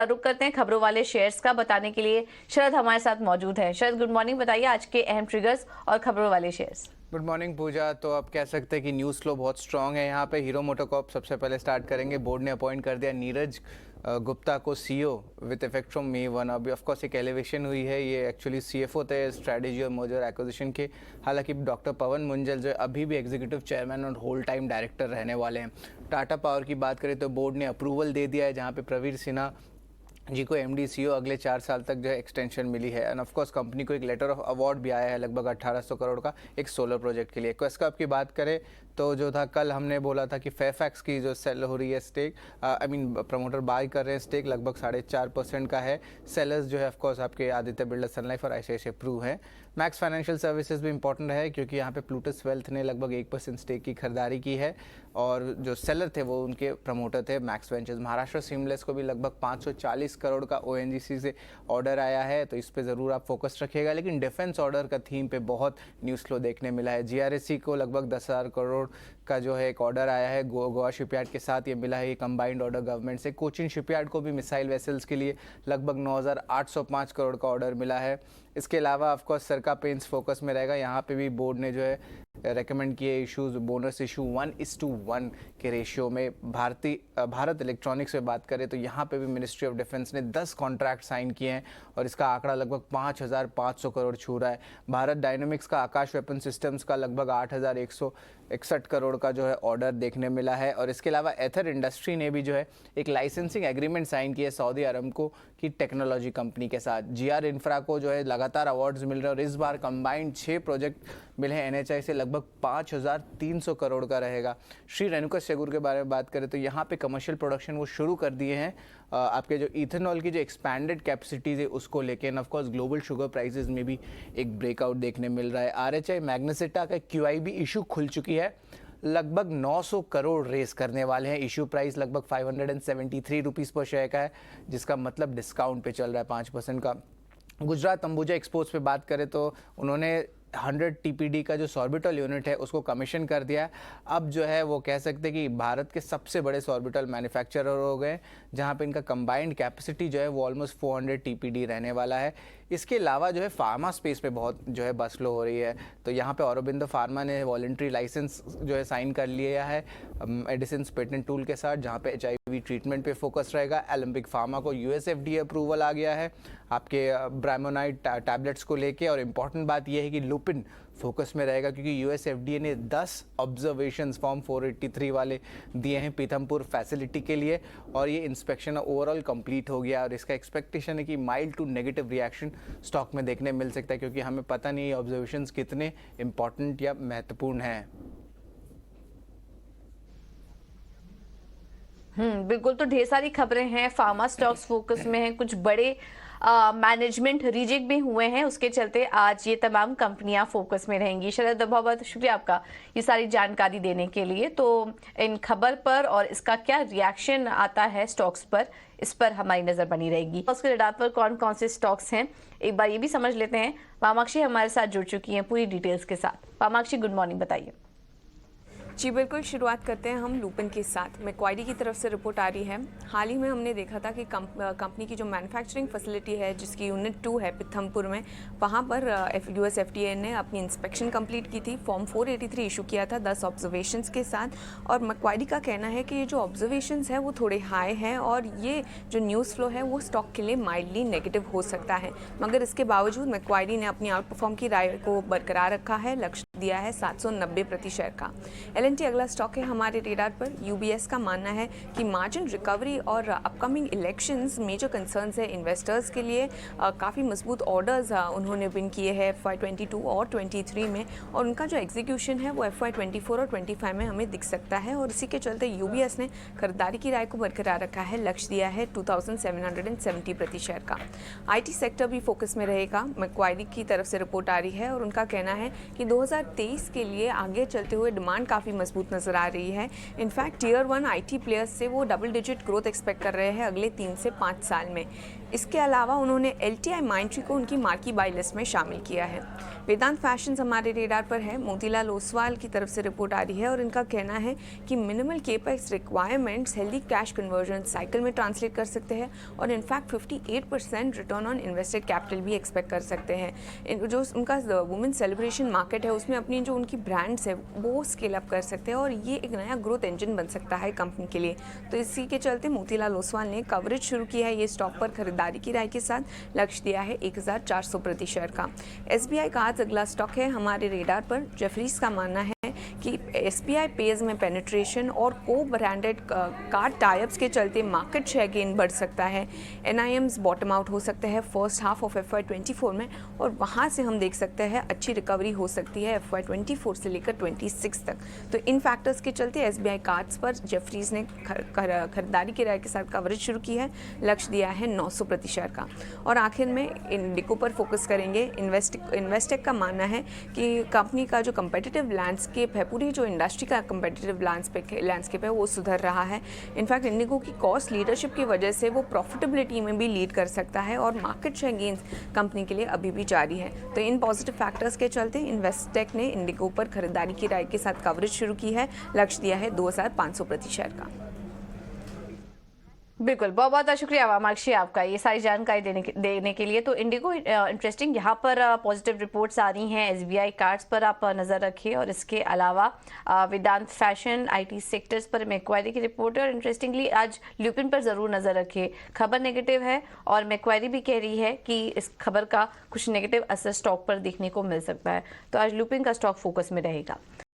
रुक करते हैं खबरों वाले शेयर्स का। बताने के लिए शरद हमारे साथ मौजूद है। शरद, गुड मॉर्निंग। बताइए आज के अहम ट्रिगर्स और खबरों वाले शेयर्स। गुड मॉर्निंग पूजा। तो आप कह सकते हैं कि न्यूज़ फ्लो बहुत स्ट्रांग है यहाँ पे। हीरो मोटोकॉर्प सबसे पहले स्टार्ट करेंगे। बोर्ड ने अपॉइंट कर दिया नीरज गुप्ता को CEO with effect from May 1। अभी ऑफकोर्स एक एलिवेशन हुई है। ये एक्चुअली सीएफओ थे स्ट्रैटेजी और मर्जर एक्विजिशन के। हालांकि डॉक्टर पवन मुंजल जो है अभी भी एग्जीक्यूटिव चेयरमैन और होल टाइम डायरेक्टर रहने वाले हैं। टाटा पावर की बात करें तो बोर्ड ने अप्रूवल दे दिया है, जहाँ पे प्रवीर सिन्हा जी को एमडी सीईओ अगले 4 साल तक जो है एक्सटेंशन मिली है। एंड ऑफकोर्स कंपनी को एक लेटर ऑफ अवार्ड भी आया है लगभग 1800 करोड़ का एक सोलर प्रोजेक्ट के लिए। क्वेस्कॉप की बात करें तो जो था कल हमने बोला था कि फेयरफैक्स की जो सेल हो रही है स्टेक, प्रमोटर बाय कर रहे हैं स्टेक, लगभग 4.5% का है। सेलर्स जो है ऑफकोर्स आपके आदित्य बिरला सन लाइफ और आईसीआईसीआई प्रू है। मैक्स फाइनेंशियल सर्विसेज भी इंपॉर्टेंट है क्योंकि यहाँ पे प्लूटस वेल्थ ने लगभग 1% स्टेक की खरीदारी की है और जो सेलर थे वो उनके प्रमोटर थे मैक्स वेंचर्स। महाराष्ट्र सीमलेस को भी लगभग 540 करोड़ का ओएनजीसी से ऑर्डर आया है, तो इस पे ज़रूर आप फोकस रखिएगा। लेकिन डिफेंस ऑर्डर का थीम पे बहुत न्यूज़ फ्लो देखने मिला है। जीआरएससी को लगभग 10,000 करोड़ का जो है एक ऑर्डर आया है गोवा शिपयार्ड के साथ। ये मिला है ये कंबाइंड ऑर्डर गवर्नमेंट से। कोचिन शिपयार्ड को भी मिसाइल वेसल्स के लिए लगभग 9,805 करोड़ का ऑर्डर मिला है। इसके अलावा ऑफकोर्स सरका पेंट्स फोकस में रहेगा। यहाँ पे भी बोर्ड ने जो है रेकमेंड किए इश्यूज बोनस इशू 1:1 के रेशियो में। भारत इलेक्ट्रॉनिक्स में बात करें तो यहाँ पे भी मिनिस्ट्री ऑफ डिफेंस ने 10 कॉन्ट्रैक्ट साइन किए हैं और इसका आंकड़ा लगभग 5,500 करोड़ छू रहा है। भारत डायनामिक्स का आकाश वेपन सिस्टम्स का लगभग 8,161 करोड़ का जो है ऑर्डर देखने मिला है। और इसके अलावा एथर इंडस्ट्री ने भी जो है एक लाइसेंसिंग एग्रीमेंट साइन किया सऊदी अरमको की टेक्नोलॉजी कंपनी के साथ। जीआर इंफ्रा को जो है लगातार अवार्ड्स मिल रहे हैं और इस बार कंबाइंड 6 प्रोजेक्ट मिले हैं एनएचआई से, लगभग 5,300 करोड़ का रहेगा। श्री रेणुका शेगुर के बारे में बात करें तो यहाँ पे कमर्शियल प्रोडक्शन वो शुरू कर दिए हैं आपके जो इथेनॉल की जो एक्सपैंडेड कैपेसिटीज है उसको लेके। And of course global sugar prices में भी एक ब्रेकआउट देखने मिल रहा है। आरएचआई मैग्नेसिटा का क्यूआईबी इशू खुल चुकी है, लगभग 900 करोड़ रेस करने वाले हैं। इशू प्राइस लगभग 573 रुपीज़ पर शेयर का है, जिसका मतलब डिस्काउंट पे चल रहा है 5% का। गुजरात अंबुजा एक्सपोर्ट्स पे बात करें तो उन्होंने 100 टीपीडी का जो सॉर्बिटल यूनिट है उसको कमीशन कर दिया है। अब जो है वो कह सकते हैं कि भारत के सबसे बड़े सॉर्बिटल मैन्युफैक्चरर हो गए, जहां पे इनका कंबाइंड कैपेसिटी जो है वो ऑलमोस्ट 400 टीपीडी रहने वाला है। इसके अलावा जो है फार्मा स्पेस पे बहुत जो है बस फ्लो हो रही है, तो यहाँ पे औरोबिंदो फार्मा ने वॉलंटरी लाइसेंस जो है साइन कर लिया है मेडिसिन पेटेंट टूल के साथ, जहाँ पे HIV ट्रीटमेंट पे फोकस रहेगा। एलम्बिक फार्मा को यूएसएफडीए अप्रूवल आ गया है आपके ब्राइमोनाइड टैबलेट्स को लेके। और इम्पॉर्टेंट बात यह है कि लुपिन फोकस में रहेगा क्योंकि यूएसएफडीए ने 10 ऑब्जर्वेशंस फॉर्म 483 वाले दिए हैं पीथमपुर फैसिलिटी के लिए और ये इंस्पेक्शन ओवरऑल कंप्लीट हो गया। और इसका एक्सपेक्टेशन है कि mild to negative reaction stock में देखने मिल सकता है, क्योंकि हमें पता नहीं ये ऑब्जर्वेशंस कितने इंपॉर्टेंट या महत्वपूर्ण हैं। बिल्कुल। तो ढेर सारी खबरें हैं, फार्मा स्टॉक्स फोकस में हैं, कुछ बड़े मैनेजमेंट रिजेक्ट भी हुए हैं, उसके चलते आज ये तमाम कंपनियां फोकस में रहेंगी। शरद, बहुत बहुत शुक्रिया आपका ये सारी जानकारी देने के लिए। तो इन खबर पर और इसका क्या रिएक्शन आता है स्टॉक्स पर, इस पर हमारी नजर बनी रहेगी। उसके रडार पर कौन कौन से स्टॉक्स हैं एक बार ये भी समझ लेते हैं। पामाक्षी हमारे साथ जुड़ चुकी हैं पूरी डिटेल्स के साथ। पामाक्षी, गुड मॉर्निंग, बताइए। जी बिल्कुल, शुरुआत करते हैं हम लुपिन के साथ। मैक्वारी की तरफ से रिपोर्ट आ रही है। हाल ही में हमने देखा था कि कंपनी की जो मैन्युफैक्चरिंग फैसिलिटी है जिसकी यूनिट 2 है पिथमपुर में, वहाँ पर यूएसएफडीए ने अपनी इंस्पेक्शन कंप्लीट की थी, फॉर्म 483 इशू किया था 10 ऑब्जर्वेशंस के साथ। और मैक्वारी का कहना है कि ये जो ऑब्जर्वेशंस हैं वो थोड़े हाई हैं और ये जो न्यूज़ फ्लो है वो स्टॉक के लिए माइल्डली नेगेटिव हो सकता है, मगर इसके बावजूद मैक्वारी ने अपनी आउट परफॉर्म की राय को बरकरार रखा है। लक्ष्य दिया है 790 प्रति शेयर का। एलएनटी अगला स्टॉक है हमारे रेडार पर। यूबीएस का मानना है कि मार्जिन रिकवरी और अपकमिंग इलेक्शंस मेजर कंसर्न्स है इन्वेस्टर्स के लिए। काफ़ी मजबूत ऑर्डर्स उन्होंने विन किए हैं FY22 और 23 में, और उनका जो एग्जीक्यूशन है वो FY24 और 25 में हमें दिख सकता है। और इसी के चलते यूबीएस ने खरीदारी की राय को बरकरार रखा है। लक्ष्य दिया है 2770 प्रति शेयर का। आईटी सेक्टर भी फोकस में रहेगा। मैक्वारी की तरफ से रिपोर्ट आ रही है और उनका कहना है कि 2023 के लिए आगे चलते हुए डिमांड काफ़ी मजबूत नजर आ रही है। इनफैक्ट टियर 1 आईटी प्लेयर्स से वो डबल डिजिट ग्रोथ एक्सपेक्ट कर रहे हैं अगले 3 से 5 साल में। इसके अलावा उन्होंने LTI माइंट्री को उनकी मार्की बाई लिस्ट में शामिल किया है। वेदांत फैशंस हमारे रेडार पर है। मोतीलाल ओसवाल की तरफ से रिपोर्ट आ रही है और इनका कहना है कि minimal capex requirements healthy cash conversion cycle में ट्रांसलेट कर सकते हैं और in fact 58% return on invested capital भी एक्सपेक्ट कर सकते हैं। जो उनका वुमेन सेलिब्रेशन मार्केट है उसमें अपनी जो उनकी ब्रांड्स है वो स्केल अप कर सकते हैं और ये एक नया ग्रोथ इंजन बन सकता है कंपनी के लिए। तो इसी के चलते मोतीलाल ओसवाल ने कवरेज शुरू किया है। ये स्टॉक पर खरीदारी की राय के साथ लक्ष्य दिया है 1400 प्रति शेयर का। SBI कार्ड्स अगला स्टॉक है हमारे रेडार पर। जेफरीज का मानना है कि SBI पेज में पेनिट्रेशन और को ब्रांडेड कार्ड टाइप्स के चलते मार्केट शेयर गेन बढ़ सकता है। NIMs बॉटम आउट हो सकते हैं फर्स्ट हाफ ऑफ FY24 में और वहाँ से हम देख सकते हैं अच्छी रिकवरी हो सकती है FY24 से लेकर 26 तक। तो इन फैक्टर्स के चलते SBI कार्ड्स पर जेफरीज ने खरीदारी की राय के साथ कवरेज शुरू की है। लक्ष्य दिया है 900 प्रति शेयर का। और आखिर में इंडिको पर फोकस करेंगे। इन्वेस्टेक का मानना है कि कंपनी का जो कंपेटिटिव लैंडस्केप है, पूरी जो इंडस्ट्री का कंपेटिटिव लैंडस्केप है वो सुधर रहा है। इनफैक्ट इंडिगो की कॉस्ट लीडरशिप की वजह से वो प्रॉफिटेबिलिटी में भी लीड कर सकता है और मार्केट शेयर गेन्स कंपनी के लिए अभी भी जारी है। तो इन पॉजिटिव फैक्टर्स के चलते इन्वेस्टेक ने इंडिगो पर खरीदारी की राय के साथ कवरेज शुरू की है। लक्ष्य दिया है 2500 प्रति शेयर का। बिल्कुल, बहुत बहुत शुक्रिया वामाक्षी आपका ये सारी जानकारी देने के लिए। तो इंडिगो इंटरेस्टिंग, यहाँ पर पॉजिटिव रिपोर्ट्स आ रही हैं। SBI कार्ड्स पर आप नज़र रखिए और इसके अलावा वेदांत फैशन, IT सेक्टर्स पर मैक्वायरी की रिपोर्ट है। और इंटरेस्टिंगली आज ल्यूपिन पर ज़रूर नज़र रखिए। खबर नेगेटिव है और मैक्वायरी भी कह रही है कि इस खबर का कुछ नेगेटिव असर स्टॉक पर देखने को मिल सकता है। तो आज ल्यूपिन का स्टॉक फोकस में रहेगा।